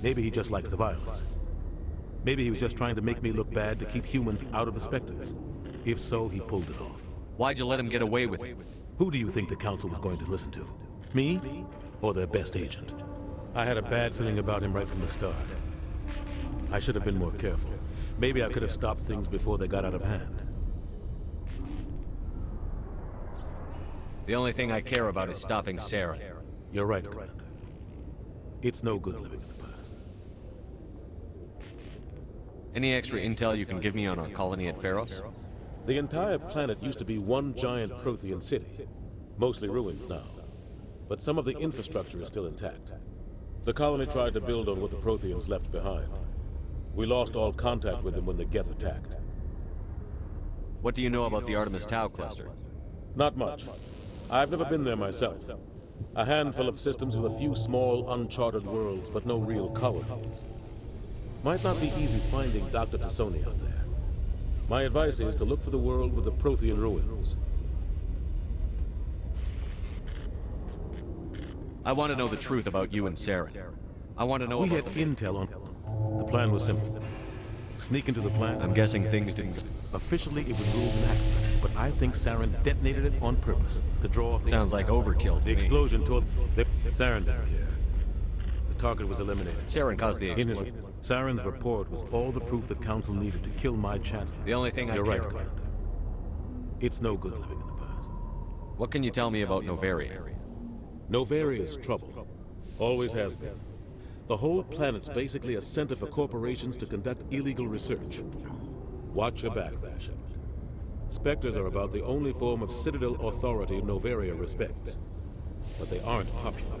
Maybe he just likes the violence. Maybe he was just trying to make me look bad to keep humans out of the Spectres. If so, he pulled it off. Why'd you let him get away with it? Who do you think the Council was going to listen to? Me? Or their best agent? I had a bad feeling about him right from the start. I should have been more careful. Maybe I could have stopped things before they got out of hand. The only thing I care about is stopping Sarah. You're right, Commander. It's no good living in the past. Any extra intel you can give me on our colony at Pharos? The entire planet used to be one giant Prothean city. Mostly ruins now. But some of the infrastructure is still intact. The colony tried to build on what the Protheans left behind. We lost all contact with them when the Geth attacked. What do you know about the Artemis Tau cluster? Not much. I've never been there myself. A handful of systems with a few small, uncharted worlds, but no real colonies. Might not be easy finding Dr. Tassoni out there. My advice is to look for the world with the Prothean ruins. I want to know the truth about you and Sarah. I want to know We about had intel on... The plan was simple. Sneak into the plant. I'm guessing things didn't... Officially, it was ruled an accident, but I think Saren detonated it on purpose to draw off the... Sounds like overkill to The me. explosion tore... Saren didn't care. The target was eliminated. Saren caused the explosion. Saren's report was all the proof the Council needed to kill my chances. The only thing I You're care right, about. Commander. It's no good living in the past. What can you tell me about Novaria? Novaria's trouble. Always has been. The whole planet's basically a center for corporations to conduct illegal research. Watch your back there, Shepard. Spectres are about the only form of Citadel authority Novaria respects. But they aren't popular.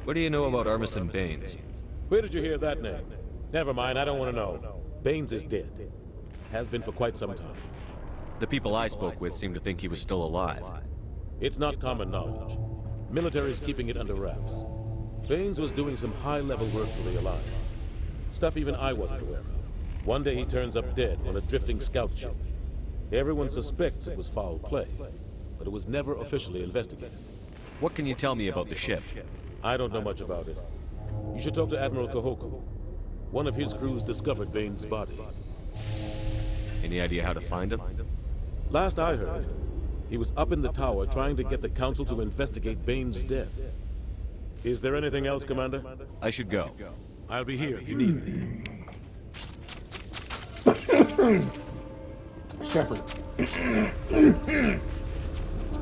What do you know about Armiston Baines? Where did you hear that name? Never mind, I don't want to know. Baines is dead. Has been for quite some time. The people I spoke with seemed to think he was still alive. It's not common knowledge. Military's keeping it under wraps. Baines was doing some high-level work for the Alliance. Stuff even I wasn't aware of. One day he turns up dead on a drifting scout ship. Everyone suspects it was foul play, but it was never officially investigated. What can you tell me about the ship? I don't know much about it. You should talk to Admiral Kahoku. One of his crews discovered Baines' body. Any idea how to find him? Last I heard, he was up in the tower trying to get the Council to investigate Baines' death. Is there anything else, Commander? I should go. I'll be here if you need me. Shepard.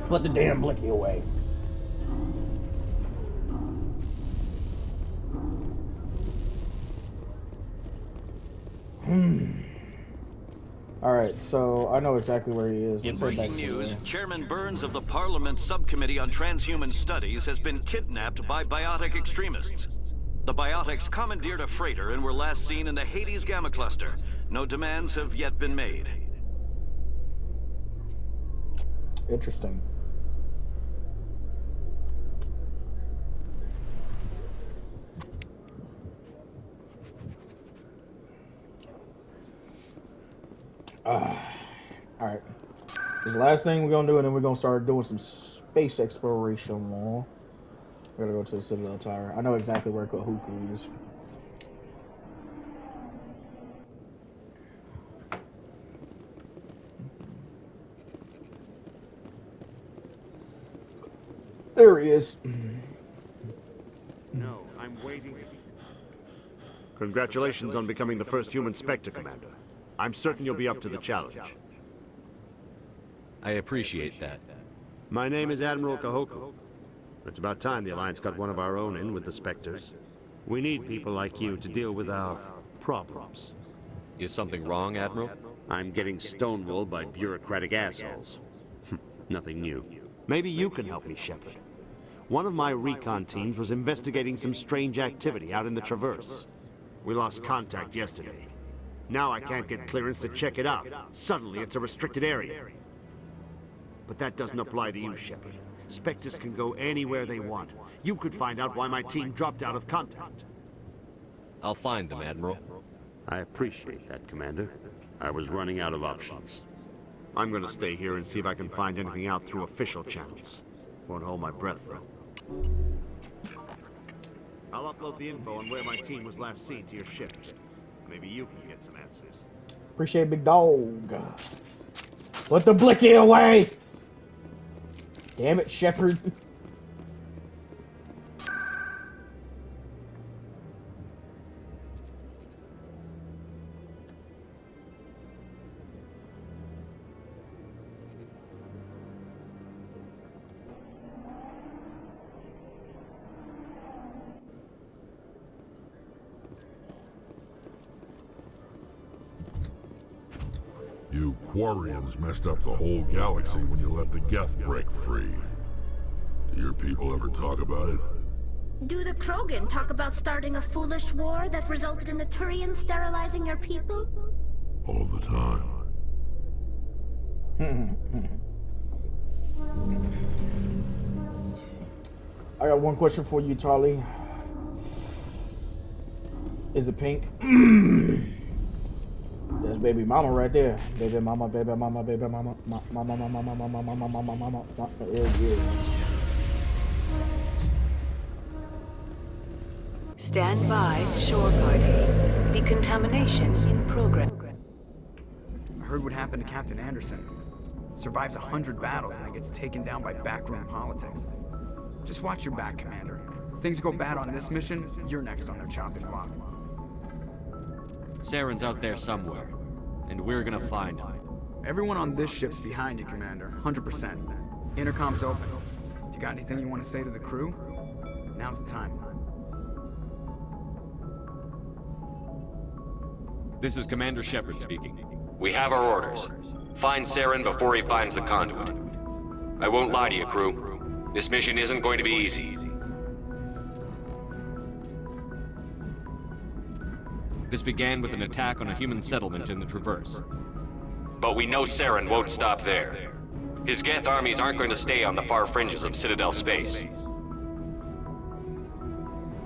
Put the damn blicky away. Alright, so I know exactly where he is. In Let's head back breaking to news, there. Chairman Burns of the Parliament Subcommittee on Transhuman Studies has been kidnapped by biotic extremists. The biotics commandeered a freighter and were last seen in the Hades Gamma Cluster. No demands have yet been made. Interesting. Alright. This is the last thing we're gonna do, and then we're gonna start doing some space exploration more. We're gonna go to the Citadel Tower. I know exactly where Kahoku is. There he is. No, I'm waiting to... Congratulations on becoming the first human Spectre, Commander. I'm certain you'll be up to the challenge. I appreciate that. My name is Admiral Kahoku. It's about time the Alliance got one of our own in with the Spectres. We need people like you to deal with our problems. Is something wrong, Admiral? I'm getting stonewalled by bureaucratic assholes. Nothing new. Maybe you can help me, Shepard. One of my recon teams was investigating some strange activity out in the Traverse. We lost contact yesterday. Now I can't get clearance to check it out. Suddenly it's a restricted area. But that doesn't apply to you, Shepard. Spectres can go anywhere they want. You could find out why my team dropped out of contact. I'll find them, Admiral. I appreciate that, Commander. I was running out of options. I'm gonna stay here and see if I can find anything out through official channels. Won't hold my breath, though. I'll upload the info on where my team was last seen to your ship. Maybe you can get some answers. Appreciate big dog. Put the blicky away! Damn it, Shepard. You Quarians messed up the whole galaxy when you let the Geth break free. Do your people ever talk about it? Do the Krogan talk about starting a foolish war that resulted in the Turians sterilizing your people? All the time. I got one question for you, Charlie. Is it pink? That's baby mama right there. Baby mama, baby mama, baby mama, mama, mama, mama, mama, mama, mama, mama, mama. Yeah. Stand by, shore party. Decontamination in progress. I heard what happened to Captain Anderson. Survives 100 battles and then gets taken down by backroom politics. Just watch your back, Commander. Things go bad on this mission, you're next on their chopping block. Saren's out there somewhere, and we're gonna find him. Everyone on this ship's behind you, Commander. 100%. Intercom's open. If you got anything you want to say to the crew, now's the time. This is Commander Shepard speaking. We have our orders. Find Saren before he finds the conduit. I won't lie to you, crew. This mission isn't going to be easy. This began with an attack on a human settlement in the Traverse. But we know Saren won't stop there. His Geth armies aren't going to stay on the far fringes of Citadel space.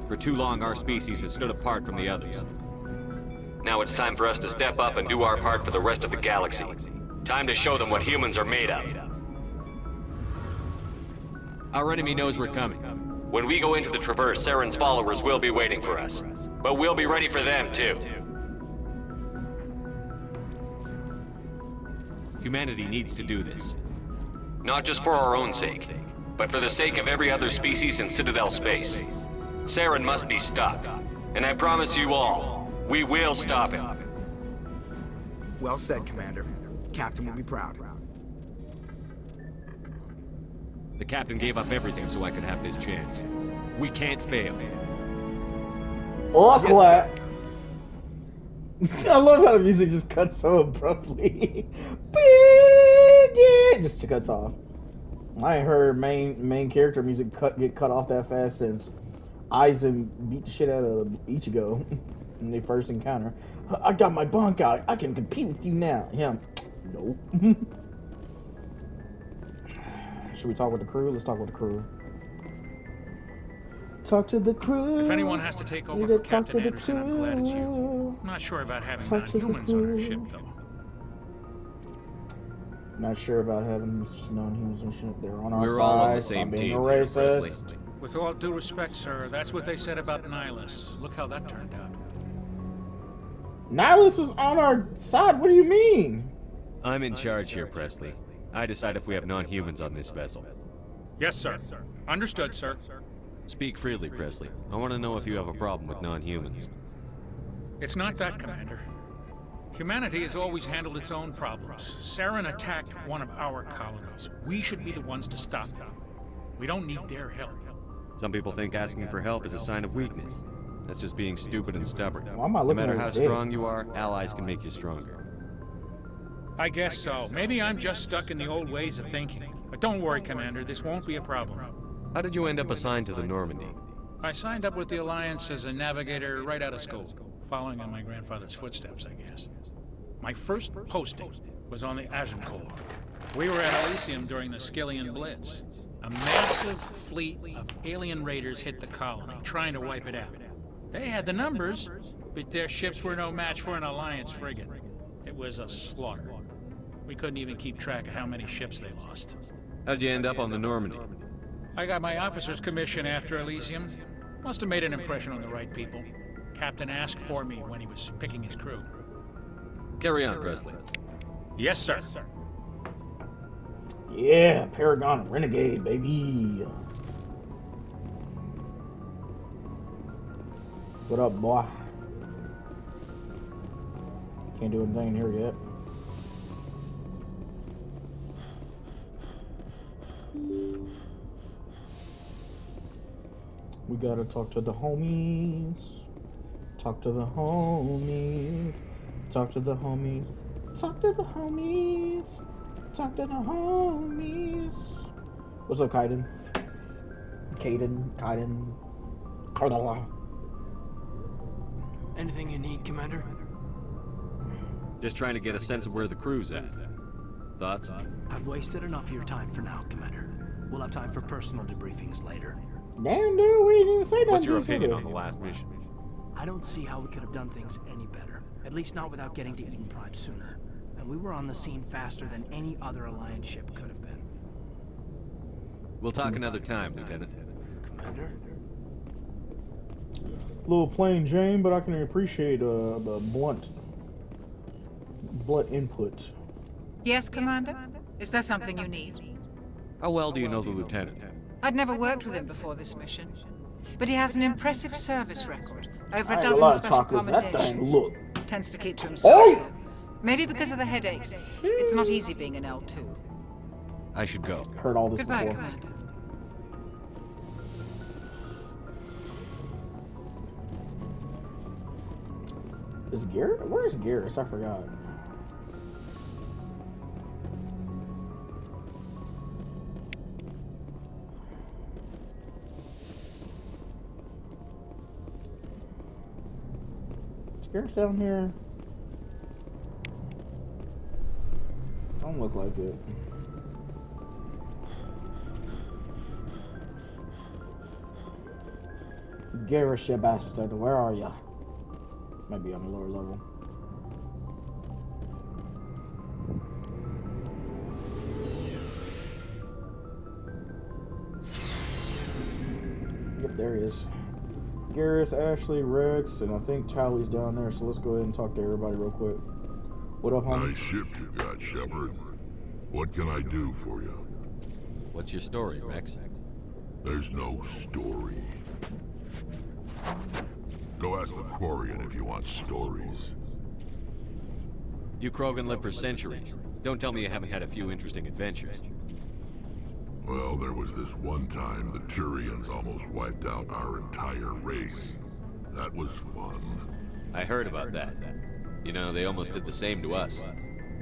For too long, our species has stood apart from the others. Now it's time for us to step up and do our part for the rest of the galaxy. Time to show them what humans are made of. Our enemy knows we're coming. When we go into the Traverse, Saren's followers will be waiting for us. But we'll be ready for them, too. Humanity needs to do this. Not just for our own sake, but for the sake of every other species in Citadel space. Saren must be stopped. And I promise you all, we will stop him. Well said, Commander. Captain will be proud. The captain gave up everything so I could have this chance. We can't fail. Yes, I love how the music just cuts so abruptly. Just cuts off. I ain't heard main character music get cut off that fast since Aizen beat the shit out of Ichigo in their first encounter. I got my bunk out. I can compete with you now. Him. Nope. Should we talk with the crew? Let's talk with the crew. Talk to the crew. If anyone has to take over for Captain Anderson, I'm glad it's you. I'm not sure about having non-humans on our ship, though. Not sure about having non-humans on ship. They're on our side. We're all on the same team, Presley. With all due respect, sir, that's what they said about Nihilus. Look how that turned out. Nihilus was on our side? What do you mean? I'm in charge here, Presley. I decide if we have non-humans on this vessel. Yes, sir. Understood, sir. Speak freely, Presley. I want to know if you have a problem with non-humans. It's not that, Commander. Humanity has always handled its own problems. Saren attacked one of our colonies. We should be the ones to stop him. We don't need their help. Some people think asking for help is a sign of weakness. That's just being stupid and stubborn. No matter how strong you are, allies can make you stronger. I guess so. Maybe I'm just stuck in the old ways of thinking. But don't worry, Commander. This won't be a problem. How did you end up assigned to the Normandy? I signed up with the Alliance as a navigator right out of school, following in my grandfather's footsteps, I guess. My first posting was on the Agincourt. We were at Elysium during the Skillian Blitz. A massive fleet of alien raiders hit the colony, trying to wipe it out. They had the numbers, but their ships were no match for an Alliance frigate. It was a slaughter. We couldn't even keep track of how many ships they lost. How'd you end up on the Normandy? I got my officer's commission after Elysium. Must have made an impression on the right people. Captain asked for me when he was picking his crew. Carry on, Presley. Yes, sir. Yeah, Paragon Renegade, baby. What up, boy? Can't do anything here yet. We gotta talk to the homies. Talk to the homies. Talk to the homies. Talk to the homies. Talk to the homies. What's up, Kaiden? Kaiden. Anything you need, Commander? Just trying to get a sense of where the crew's at. Thoughts? I've wasted enough of your time for now, Commander. We'll have time for personal debriefings later. Damn, dude, we didn't even say that. What's your opinion on the last mission? I don't see how we could have done things any better. At least not without getting to Eden Prime sooner. And we were on the scene faster than any other Alliance ship could have been. We'll talk another time, Lieutenant. Commander? Little plain Jane, but I can appreciate the blunt input. Yes, Commander? Is there something you need? How well do you know the Lieutenant? I'd never worked with him before this mission, but he has an impressive service record. Over a I ain't dozen lot of special chocolates. That thing, commendations. look. Tends to keep to himself, Oi! though. Maybe because of the headaches. It's not easy being an L2. I should go. Heard all this Goodbye, before. Commander. Is Garrett? Where's Garrett? I forgot. Is Garrett down here? Don't look like it. Garrett, you bastard, where are ya? Might be on the lower level. Yep, there he is. Garrus, Ashley, Rex, and I think Tally's down there, so let's go ahead and talk to everybody real quick. What up, homie? Nice ship you got, Shepard. What can I do for you? What's your story, Rex? There's no story. Go ask the Quarian if you want stories. You Krogan live for centuries. Don't tell me you haven't had a few interesting adventures. Well, there was this one time the Turians almost wiped out our entire race. That was fun. I heard about that. You know, they almost did the same to us.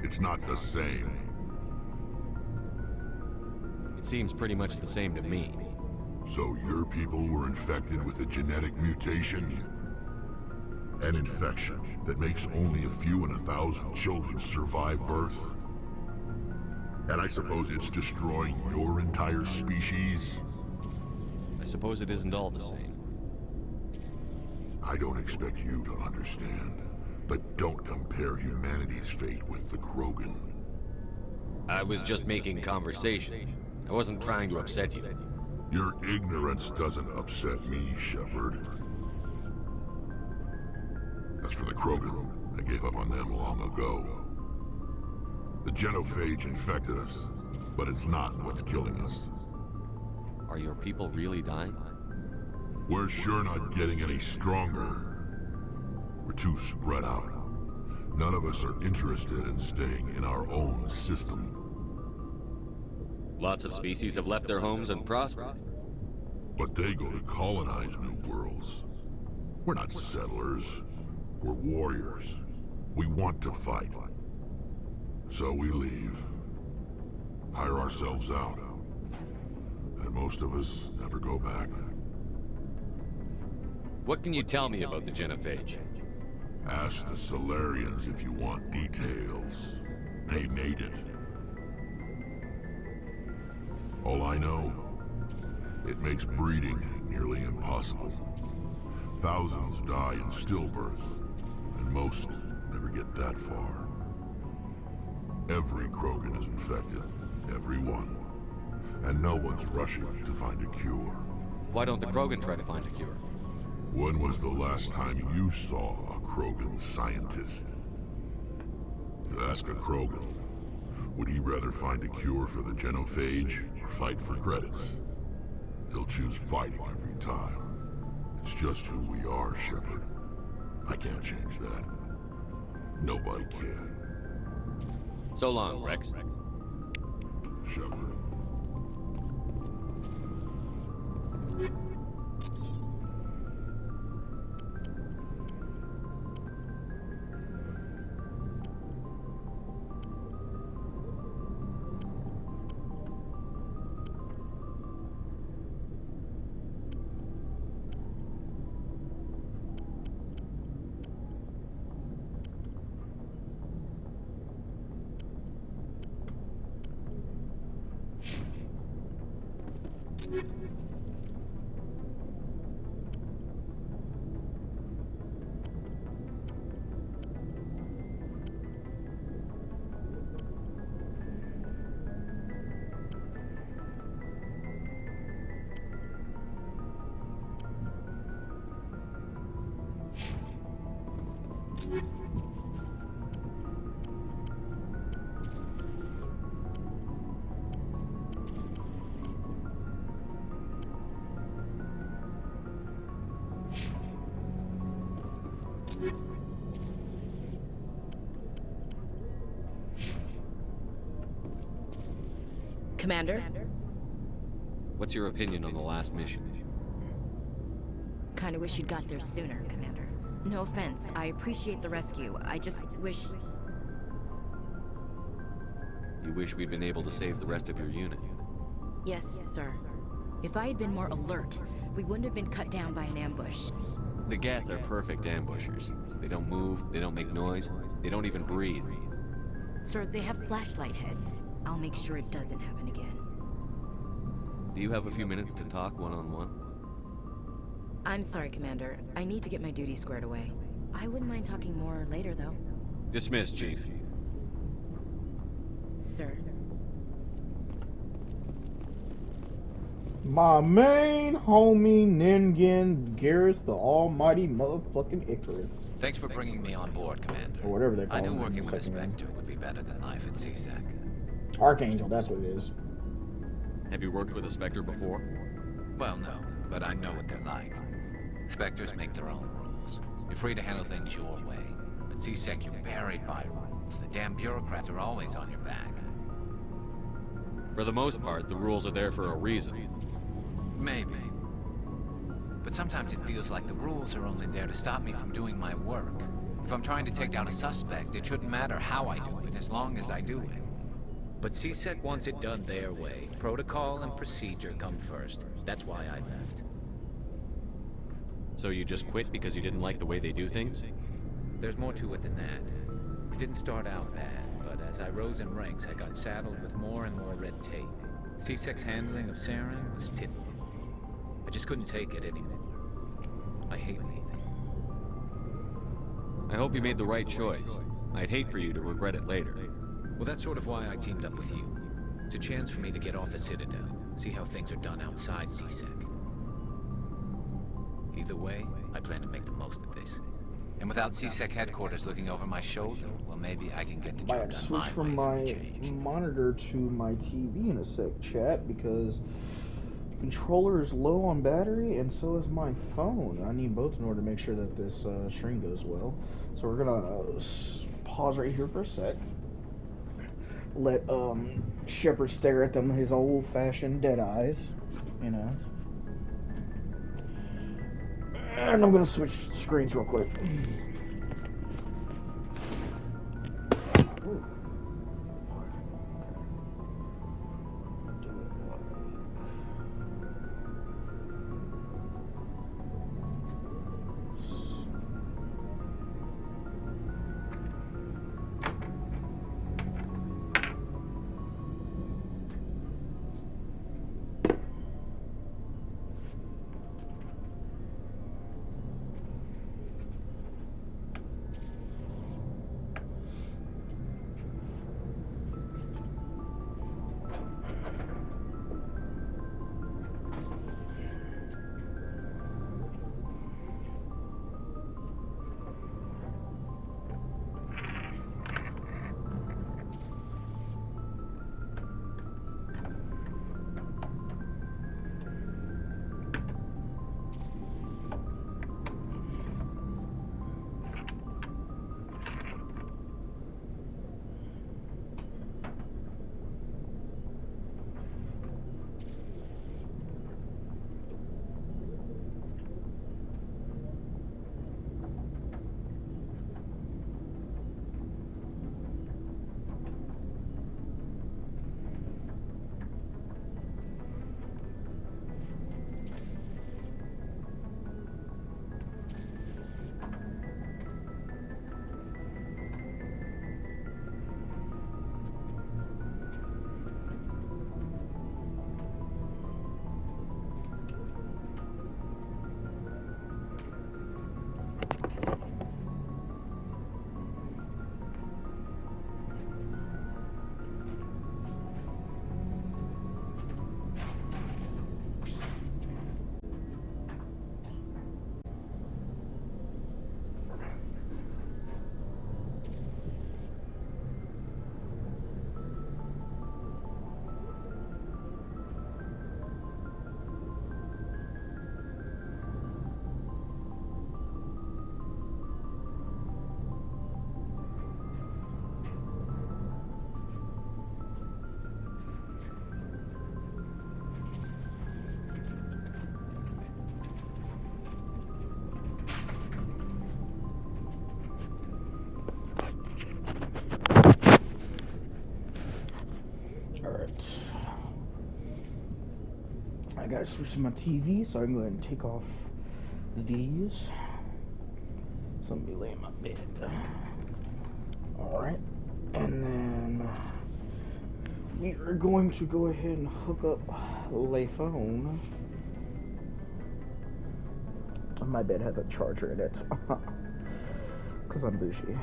It's not the same. It seems pretty much the same to me. So your people were infected with a genetic mutation? An infection that makes only a few in 1,000 children survive birth? And I suppose it's destroying your entire species? I suppose it isn't all the same. I don't expect you to understand, but don't compare humanity's fate with the Krogan. I was just making conversation. I wasn't trying to upset you. Your ignorance doesn't upset me, Shepard. As for the Krogan, I gave up on them long ago. The genophage infected us, but it's not what's killing us. Are your people really dying? We're sure not getting any stronger. We're too spread out. None of us are interested in staying in our own system. Lots of species have left their homes and prospered. But they go to colonize new worlds. We're not settlers. We're warriors. We want to fight. So we leave. Hire ourselves out. And most of us never go back. What can you tell me about the genophage? Ask the Solarians if you want details. They made it. All I know, it makes breeding nearly impossible. Thousands die in stillbirth, and most never get that far. Every Krogan is infected, every one. And no one's rushing to find a cure. Why don't the Krogan try to find a cure? When was the last time you saw a Krogan scientist? You ask a Krogan, would he rather find a cure for the genophage or fight for credits? He'll choose fighting every time. It's just who we are, Shepard. I can't change that. Nobody can. So long, Rex. Shepard. Commander? What's your opinion on the last mission? Kinda wish you'd got there sooner, Commander. No offense, I appreciate the rescue. I just wish... You wish we'd been able to save the rest of your unit? Yes, sir. If I had been more alert, we wouldn't have been cut down by an ambush. The Geth are perfect ambushers. They don't move, they don't make noise, they don't even breathe. Sir, they have flashlight heads. I'll make sure it doesn't happen again. Do you have a few minutes to talk one-on-one? I'm sorry, Commander. I need to get my duty squared away. I wouldn't mind talking more later, though. Dismissed, Chief. Sir. My main homie, Ningen Garrus, the almighty motherfucking Icarus. Thanks for bringing me on board, Commander. Or whatever they call I knew him in working the with a second game. Spectre would be better than life at CSEC. Archangel, that's what it is. Have you worked with a Spectre before? Well, no, but I know what they're like. Spectres make their own rules. You're free to handle things your way. At CSEC, you're buried by rules. The damn bureaucrats are always on your back. For the most part, the rules are there for a reason. Maybe. But sometimes it feels like the rules are only there to stop me from doing my work. If I'm trying to take down a suspect, it shouldn't matter how I do it, as long as I do it. But CSEC wants it done their way. Protocol and procedure come first. That's why I left. So you just quit because you didn't like the way they do things? There's more to it than that. It didn't start out bad, but as I rose in ranks, I got saddled with more and more red tape. CSEC's handling of Saren was typical. I just couldn't take it anymore. I hate leaving. I hope you made the right choice. I'd hate for you to regret it later. Well, that's sort of why I teamed up with you. It's a chance for me to get off the Citadel, see how things are done outside CSEC. Either way, I plan to make the most of this. And without CSEC headquarters looking over my shoulder, well, maybe I can get the job done my way from my monitor to my TV in a sec, chat, because controller is low on battery, and so is my phone. I need both in order to make sure that this stream goes well. So we're gonna pause right here for a sec. Let Shepard stare at them his old-fashioned dead eyes, you know. And I'm gonna switch screens real quick. Ooh. gotta switch to my TV, so I can go ahead and take off these. So let me lay in my bed. Alright. And then we are going to go ahead and hook up the phone. My bed has a charger in it. Because I'm bougie.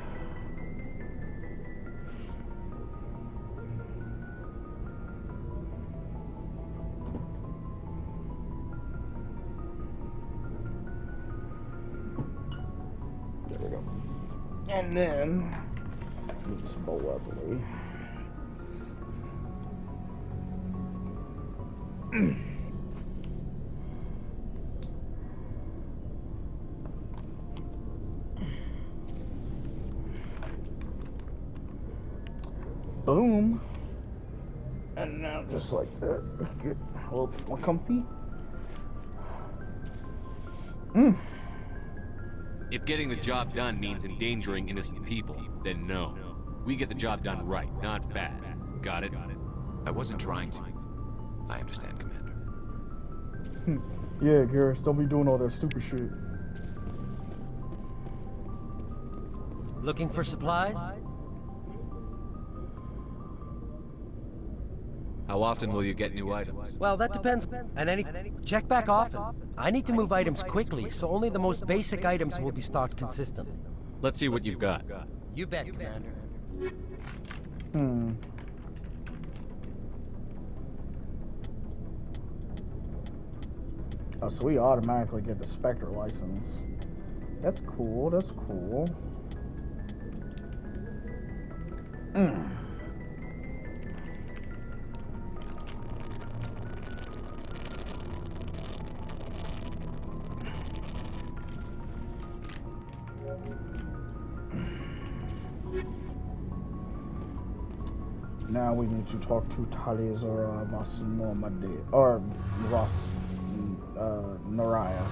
There we go. And then, move this bowl out the way. Boom. And now just like that, get a little bit more comfy. If getting the job done means endangering innocent people, then no. We get the job done right, not fast. Got it? I wasn't trying to. I understand, Commander. Yeah, Garrus, don't be doing all that stupid shit. Looking for supplies? How often will you get new items? Well, that depends. Check back often. I need to move items quickly, so only the most basic items will be stocked consistently. Let's see what you've got. You bet, Commander. Oh, so we automatically get the Spectre license. That's cool, that's cool. Now we need to talk to Talizora Vasnomade, or Ross Naraya.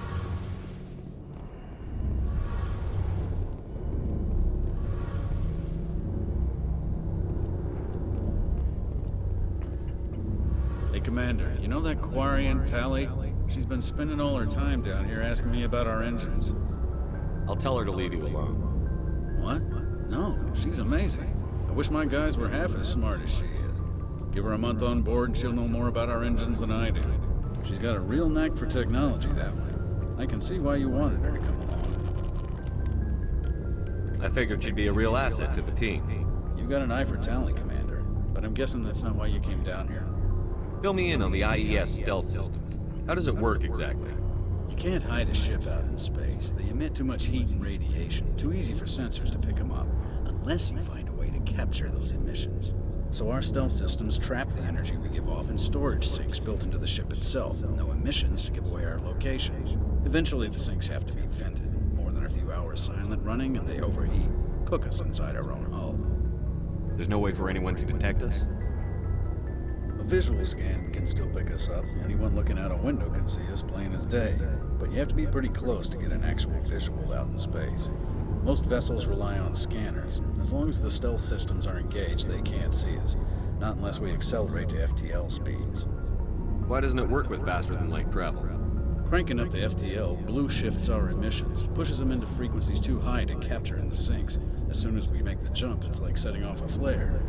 Hey, Commander, you know that Quarian, Tally? She's been spending all her time down here asking me about our engines. I'll tell her to leave you alone. What? No, she's amazing. I wish my guys were half as smart as she is. Give her a month on board and she'll know more about our engines than I do. She's got a real knack for technology, that one. I can see why you wanted her to come along. I figured she'd be a real asset to the team. You got an eye for talent, Commander, but I'm guessing that's not why you came down here. Fill me in on the IES stealth systems. How does it work exactly? You can't hide a ship out in space. They emit too much heat and radiation. Too easy for sensors to pick them up, unless you find a way to capture those emissions. So our stealth systems trap the energy we give off in storage sinks built into the ship itself. No emissions to give away our location. Eventually the sinks have to be vented. More than a few hours silent running and they overheat. Cook us inside our own hull. There's no way for anyone to detect us? A visual scan can still pick us up. Anyone looking out a window can see us plain as day. But you have to be pretty close to get an actual visual out in space. Most vessels rely on scanners. As long as the stealth systems are engaged, they can't see us. Not unless we accelerate to FTL speeds. Why doesn't it work with faster than light travel? Cranking up to FTL blue shifts our emissions, pushes them into frequencies too high to capture in the sinks. As soon as we make the jump, it's like setting off a flare.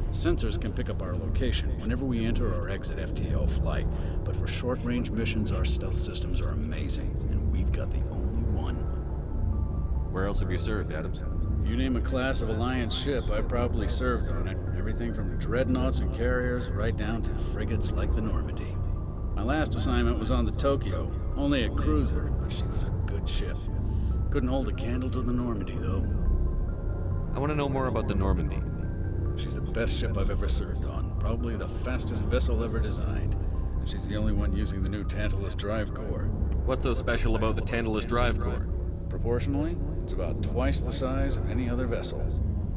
Sensors can pick up our location whenever we enter or exit FTL flight, but for short-range missions, our stealth systems are amazing, and we've got the only one. Where else have you served, Adams? If you name a class of Alliance ship, I've probably served on it. Everything from dreadnoughts and carriers, right down to frigates like the Normandy. My last assignment was on the Tokyo, only a cruiser, but she was a good ship. Couldn't hold a candle to the Normandy, though. I want to know more about the Normandy. She's the best ship I've ever served on, probably the fastest vessel ever designed. And she's the only one using the new Tantalus drive core. What's so special about the Tantalus drive core? Proportionally, it's about twice the size of any other vessel.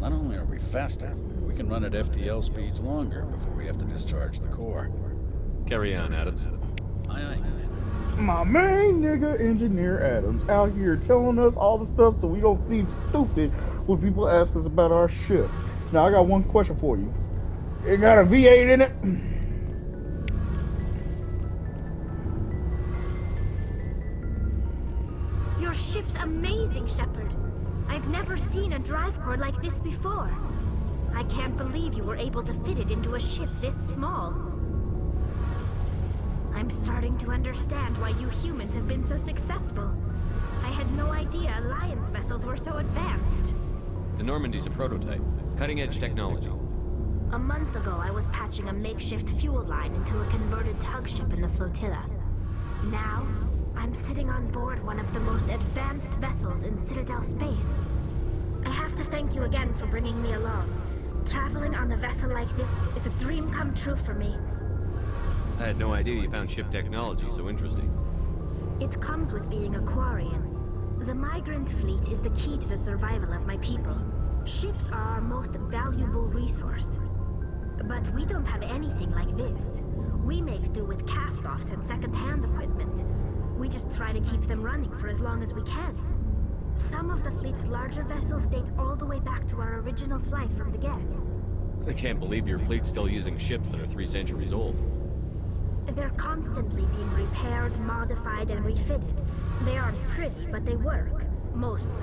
Not only are we faster, we can run at FTL speeds longer before we have to discharge the core. Carry on, Adams. Aye, aye, Commander. My main nigga, Engineer Adams, out here telling us all the stuff so we don't seem stupid when people ask us about our ship. Now, I got one question for you. It got a V8 in it? Shepard. I've never seen a drive core like this before. I can't believe you were able to fit it into a ship this small. I'm starting to understand why you humans have been so successful. I had no idea Alliance vessels were so advanced. The Normandy's a prototype. Cutting-edge technology. A month ago, I was patching a makeshift fuel line into a converted tug ship in the flotilla. Now, I'm sitting on board one of the most advanced vessels in Citadel space. I have to thank you again for bringing me along. Traveling on a vessel like this is a dream come true for me. I had no idea you found ship technology so interesting. It comes with being a Quarian. The migrant fleet is the key to the survival of my people. Ships are our most valuable resource. But we don't have anything like this. We make do with cast-offs and second-hand equipment. We just try to keep them running for as long as we can. Some of the fleet's larger vessels date all the way back to our original flight from the Geth. I can't believe your fleet's still using ships that are 3 centuries old. They're constantly being repaired, modified, and refitted. They aren't pretty, but they work. Mostly.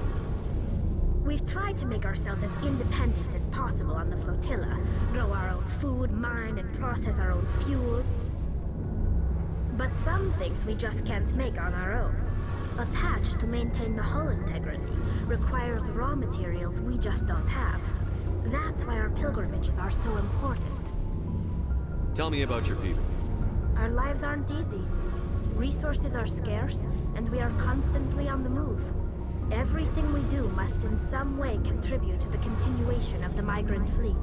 We've tried to make ourselves as independent as possible on the flotilla. Grow our own food, mine, and process our own fuel. But some things we just can't make on our own. A patch to maintain the hull integrity requires raw materials we just don't have. That's why our pilgrimages are so important. Tell me about your people. Our lives aren't easy. Resources are scarce, and we are constantly on the move. Everything we do must in some way contribute to the continuation of the migrant fleet.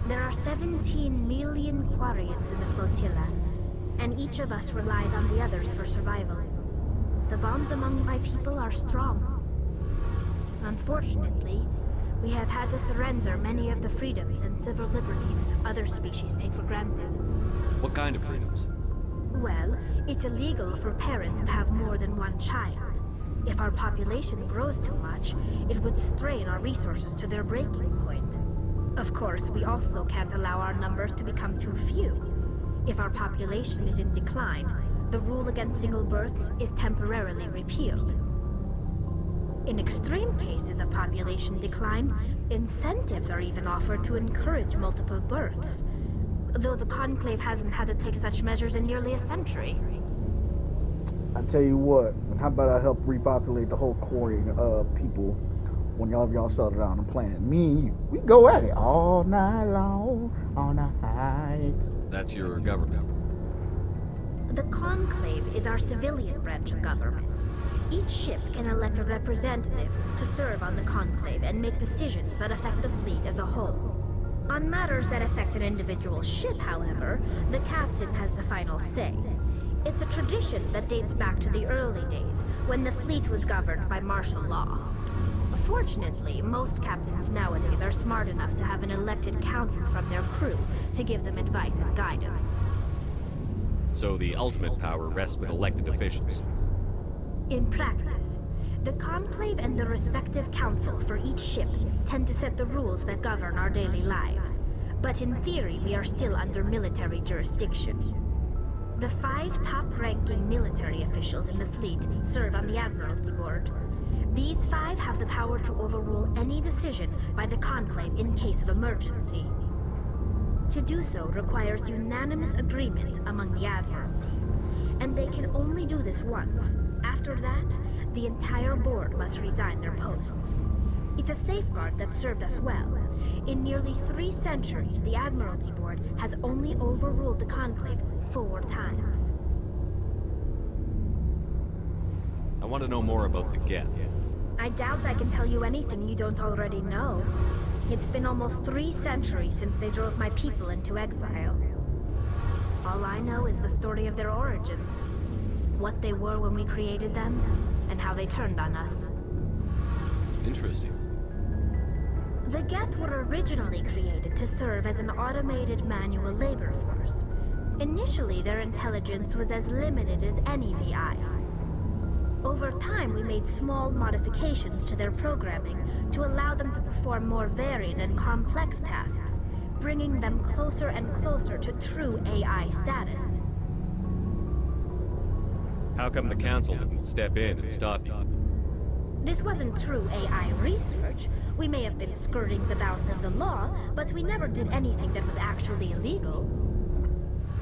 There are 17 million Quarians in the flotilla, and each of us relies on the others for survival. The bonds among my people are strong. Unfortunately, we have had to surrender many of the freedoms and civil liberties other species take for granted. What kind of freedoms? Well, it's illegal for parents to have more than one child. If our population grows too much, it would strain our resources to their breaking point. Of course, we also can't allow our numbers to become too few. If our population is in decline, the rule against single births is temporarily repealed. In extreme cases of population decline, incentives are even offered to encourage multiple births, though the Conclave hasn't had to take such measures in nearly a century. I tell you what, how about I help repopulate the whole Quarian people when y'all settle down on the planet? Me and you, we go at it all night long, all night. That's your government. The Conclave is our civilian branch of government. Each ship can elect a representative to serve on the Conclave and make decisions that affect the fleet as a whole. On matters that affect an individual ship, however, the captain has the final say. It's a tradition that dates back to the early days, when the fleet was governed by martial law. Fortunately, most captains nowadays are smart enough to have an elected council from their crew to give them advice and guidance. So the ultimate power rests with elected officials. In practice, the Conclave and the respective council for each ship tend to set the rules that govern our daily lives. But in theory, we are still under military jurisdiction. The 5 top-ranking military officials in the fleet serve on the Admiralty Board. These 5 have the power to overrule any decision by the Conclave in case of emergency. To do so requires unanimous agreement among the Admiralty, and they can only do this once. After that, the entire board must resign their posts. It's a safeguard that served us well. In nearly 3 centuries, the Admiralty Board has only overruled the Conclave 4 times. I want to know more about the Geth. I doubt I can tell you anything you don't already know. It's been almost 3 centuries since they drove my people into exile. All I know is the story of their origins. What they were when we created them, and how they turned on us. Interesting. The Geth were originally created to serve as an automated manual labor force. Initially, their intelligence was as limited as any VI. Over time, we made small modifications to their programming to allow them to perform more varied and complex tasks, bringing them closer and closer to true AI status. How come the Council didn't step in and stop you? This wasn't true AI research. We may have been skirting the bounds of the law, but we never did anything that was actually illegal.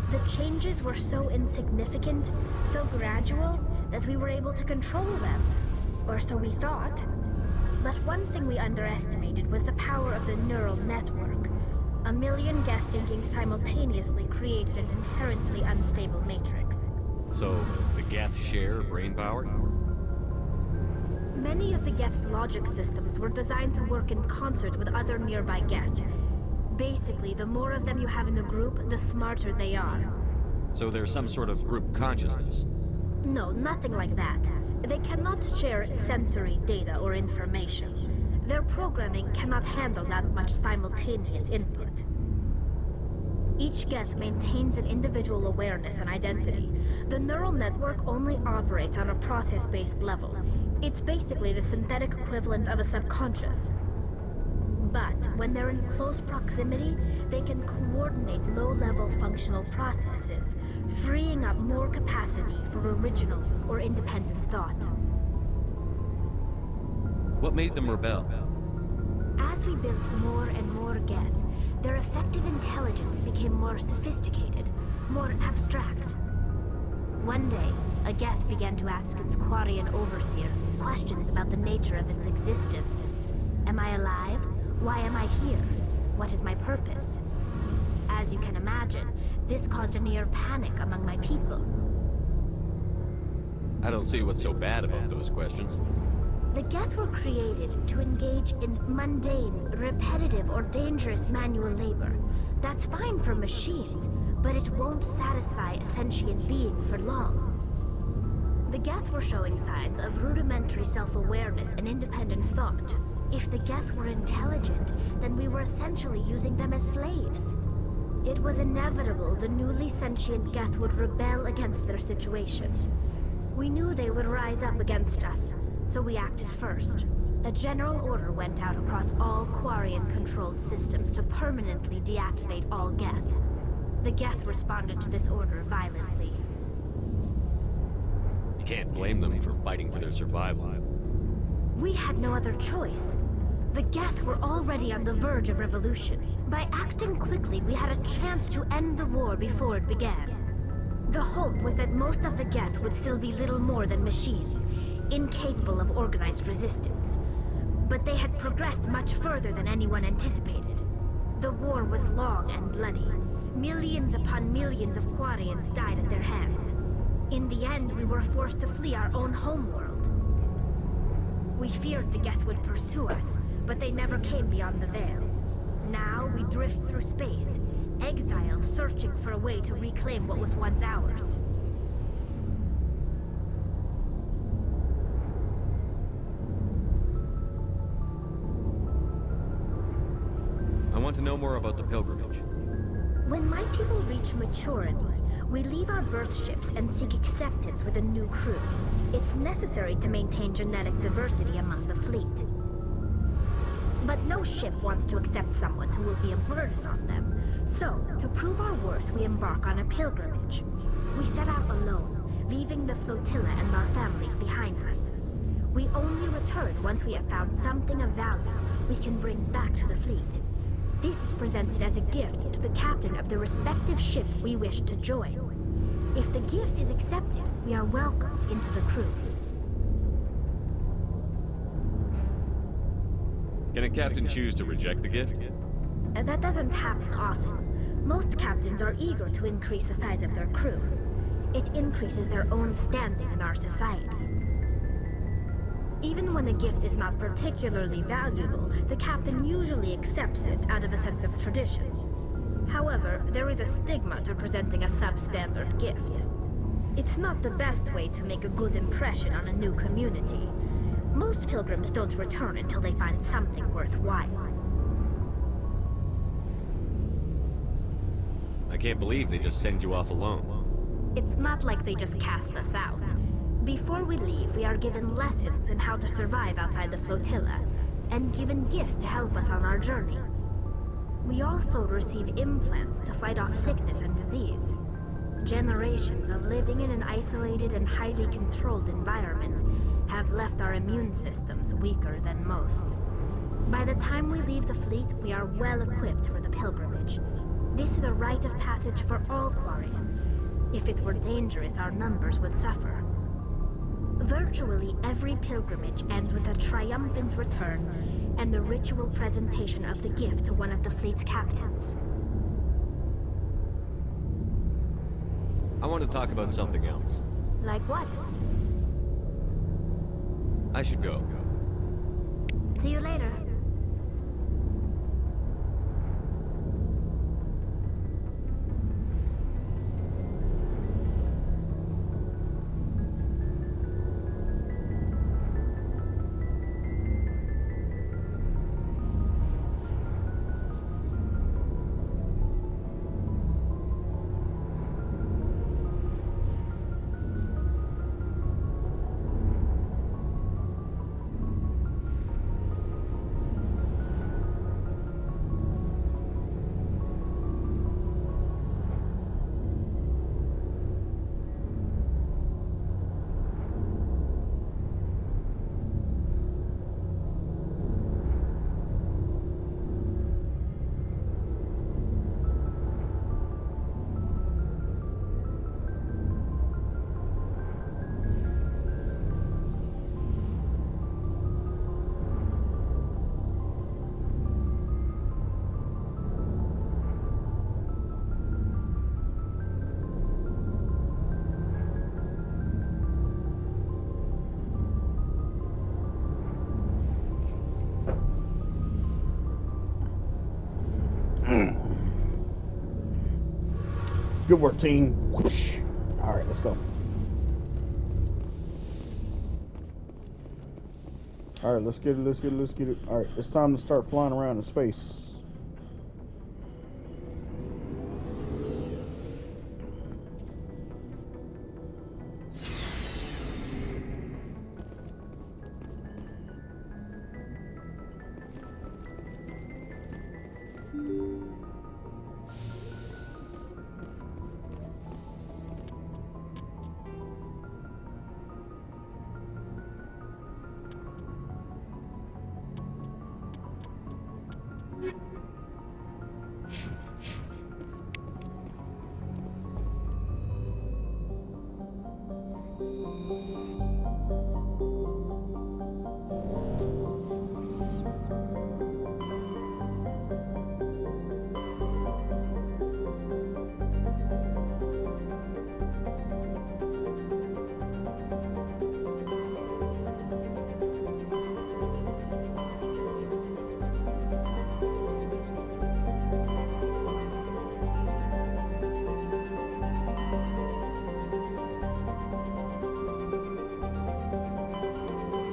The changes were so insignificant, so gradual, that we were able to control them. Or so we thought. But one thing we underestimated was the power of the neural network. A million Geth thinking simultaneously created an inherently unstable matrix. So, the Geth share brain power? Many of the Geth's logic systems were designed to work in concert with other nearby Geth. Basically, the more of them you have in a group, the smarter they are. So there's some sort of group consciousness? No, nothing like that. They cannot share sensory data or information. Their programming cannot handle that much simultaneous input. Each Geth maintains an individual awareness and identity. The neural network only operates on a process-based level. It's basically the synthetic equivalent of a subconscious. But when they're in close proximity, they can coordinate low-level functional processes, freeing up more capacity for original or independent thought. What made them rebel? As we built more and more Geth, their effective intelligence became more sophisticated, more abstract. One day, a Geth began to ask its Quarian overseer questions about the nature of its existence. Am I alive? Why am I here? What is my purpose? As you can imagine, this caused a near panic among my people. I don't see what's so bad about those questions. The Geth were created to engage in mundane, repetitive, or dangerous manual labor. That's fine for machines, but it won't satisfy a sentient being for long. The Geth were showing signs of rudimentary self-awareness and independent thought. If the Geth were intelligent, then we were essentially using them as slaves. It was inevitable the newly sentient Geth would rebel against their situation. We knew they would rise up against us, so we acted first. A general order went out across all Quarian-controlled systems to permanently deactivate all Geth. The Geth responded to this order violently. You can't blame them for fighting for their survival. We had no other choice. The Geth were already on the verge of revolution. By acting quickly, we had a chance to end the war before it began. The hope was that most of the Geth would still be little more than machines, incapable of organized resistance. But they had progressed much further than anyone anticipated. The war was long and bloody. Millions upon millions of Quarians died at their hands. In the end, we were forced to flee our own homeworld. We feared the Geth would pursue us, but they never came beyond the veil. Now we drift through space, exile searching for a way to reclaim what was once ours. I want to know more about the pilgrimage. When my people reach maturity, we leave our birth ships and seek acceptance with a new crew. It's necessary to maintain genetic diversity among the fleet. But no ship wants to accept someone who will be a burden on them. So, to prove our worth, we embark on a pilgrimage. We set out alone, leaving the flotilla and our families behind us. We only return once we have found something of value we can bring back to the fleet. This is presented as a gift to the captain of the respective ship we wish to join. If the gift is accepted, we are welcomed into the crew. Can a captain choose to reject the gift? That doesn't happen often. Most captains are eager to increase the size of their crew. It increases their own standing in our society. Even when a gift is not particularly valuable, the captain usually accepts it out of a sense of tradition. However, there is a stigma to presenting a substandard gift. It's not the best way to make a good impression on a new community. Most pilgrims don't return until they find something worthwhile. I can't believe they just send you off alone. It's not like they just cast us out. Before we leave, we are given lessons in how to survive outside the flotilla, and given gifts to help us on our journey. We also receive implants to fight off sickness and disease. Generations of living in an isolated and highly controlled environment have left our immune systems weaker than most. By the time we leave the fleet, we are well equipped for the pilgrimage. This is a rite of passage for all Quarians. If it were dangerous, our numbers would suffer. Virtually every pilgrimage ends with a triumphant return and the ritual presentation of the gift to one of the fleet's captains. I want to talk about something else. Like what? I should go. See you later. Good work, team. Whoosh. All right, let's go. All right, let's get it. All right, it's time to start flying around in space.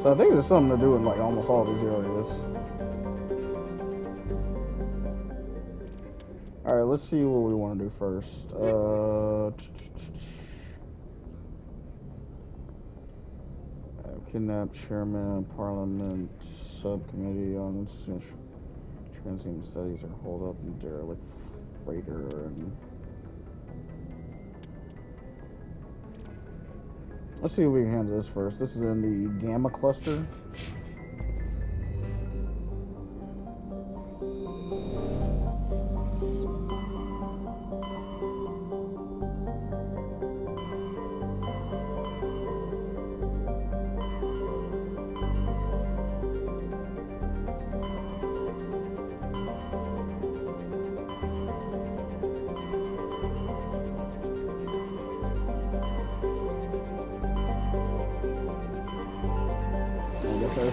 So I think there's something to do with like almost all these areas. All right, let's see what we want to do first. Kidnapped chairman, parliament subcommittee on transhuman studies or hold up and derelict freighter and. Let's see if we can handle this first. This is in the Gamma cluster.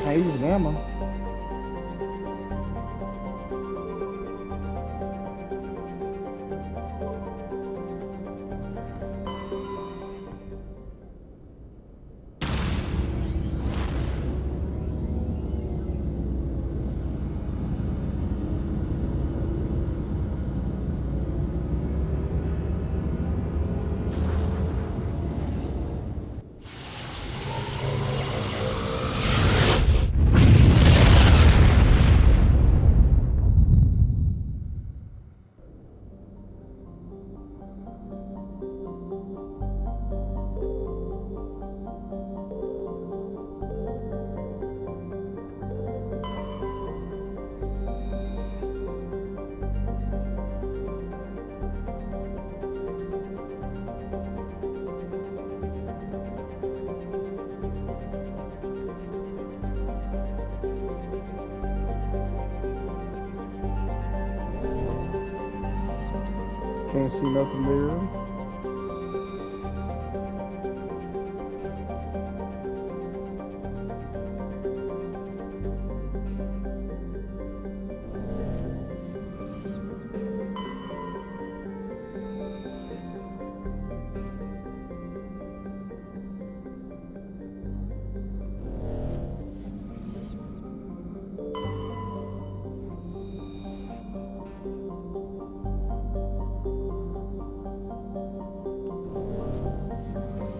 Haze Gamma. Can't see nothing there.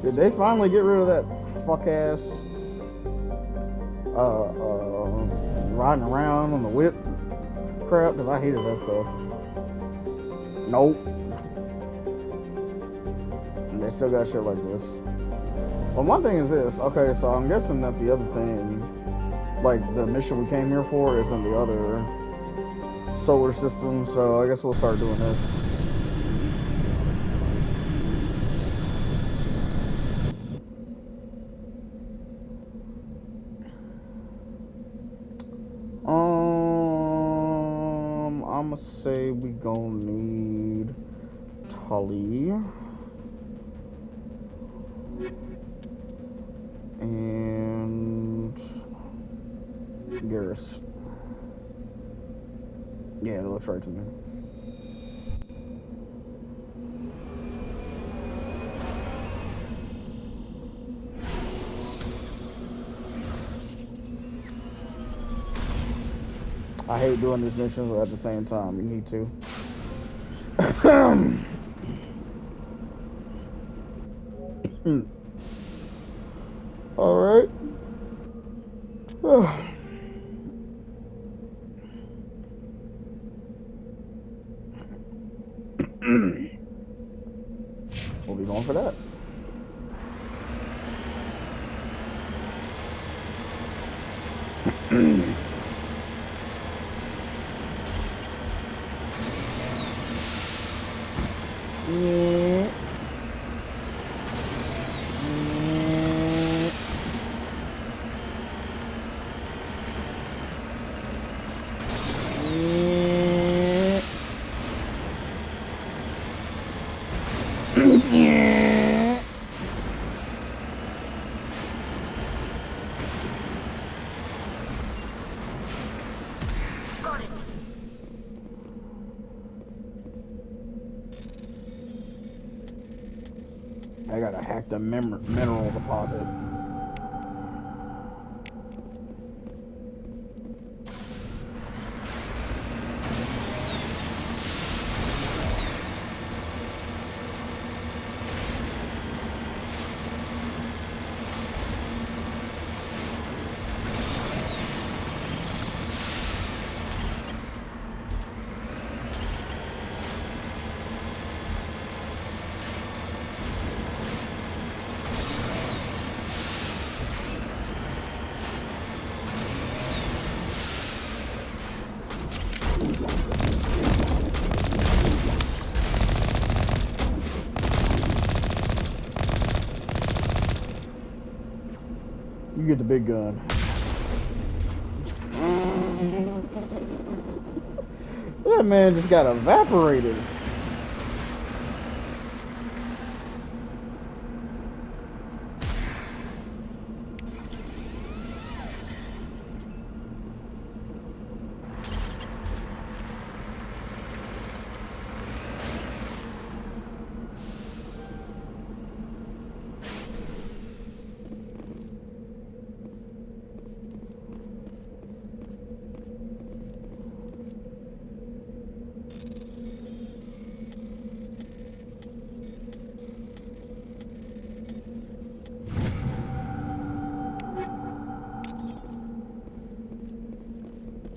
Did they finally get rid of that fuck ass riding around on the whip crap? Because I hated that stuff. Nope. And they still got shit like this. Well, one thing is this. Okay, so I'm guessing that the other thing, like the mission we came here for, is in the other solar system. So I guess we'll start doing this. I'ma say we gonna need Tully and Garrus. Yeah, that looks right to me. I hate doing these missions, but at the same time, you need to. All right. We'll be going for that. Yeah. I gotta hack the mineral deposit. You get the big gun. That man just got evaporated.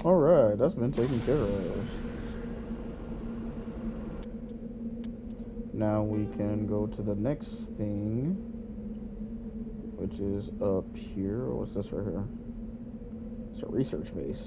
Alright, that's been taken care of. Now we can go to the next thing, which is up here. What's this right here? It's a research base.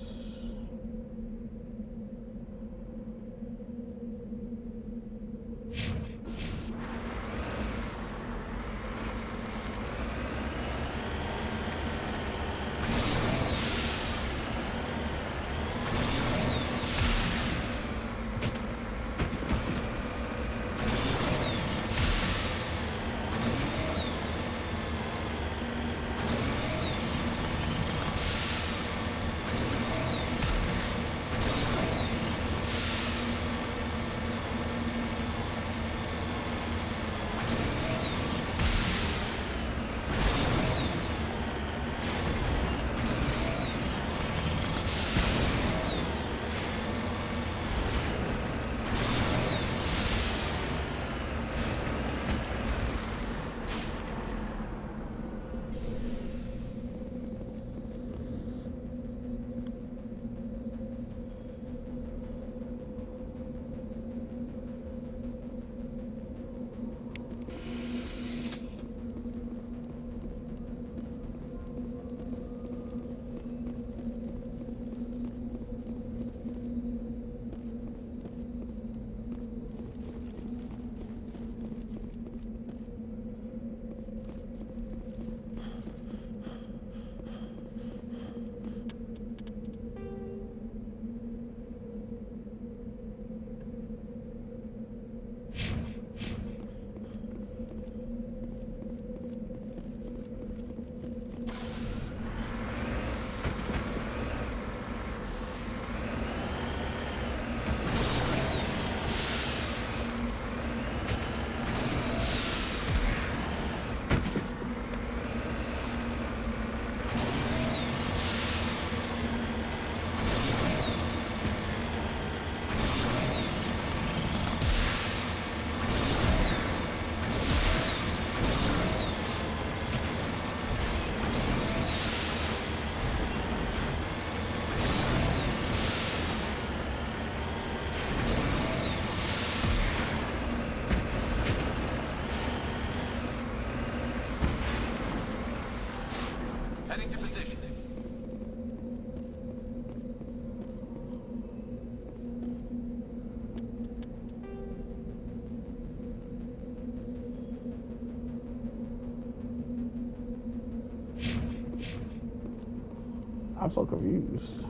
I'm so confused.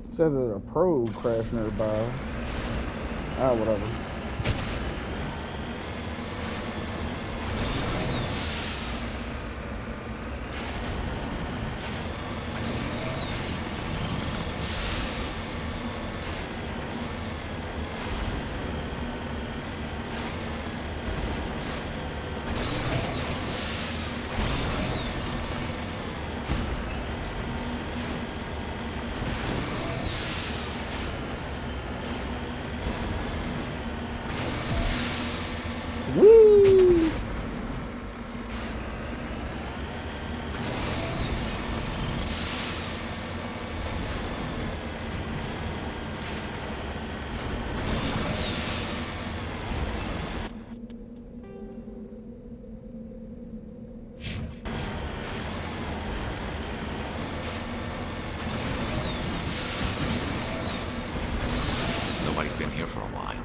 It said that a probe crashed nearby. Ah, whatever. Whee! Nobody's been here for a while.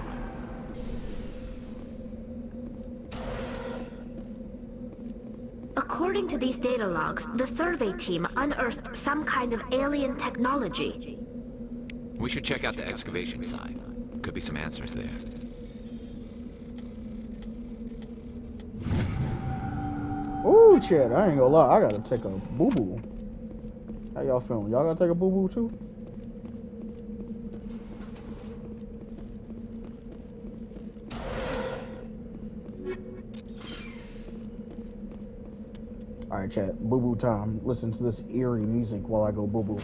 According to these data logs, the survey team unearthed some kind of alien technology. We should check out the excavation site. Could be some answers there. Ooh, Chad, I ain't gonna lie. I gotta take a boo-boo. How y'all feeling? Y'all gotta take a boo-boo too? Alright, chat. Boo-boo time. Listen to this eerie music while I go boo-boo.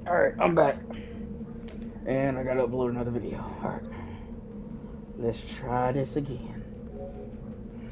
Alright, I'm back. And I gotta upload another video. Alright. Let's try this again.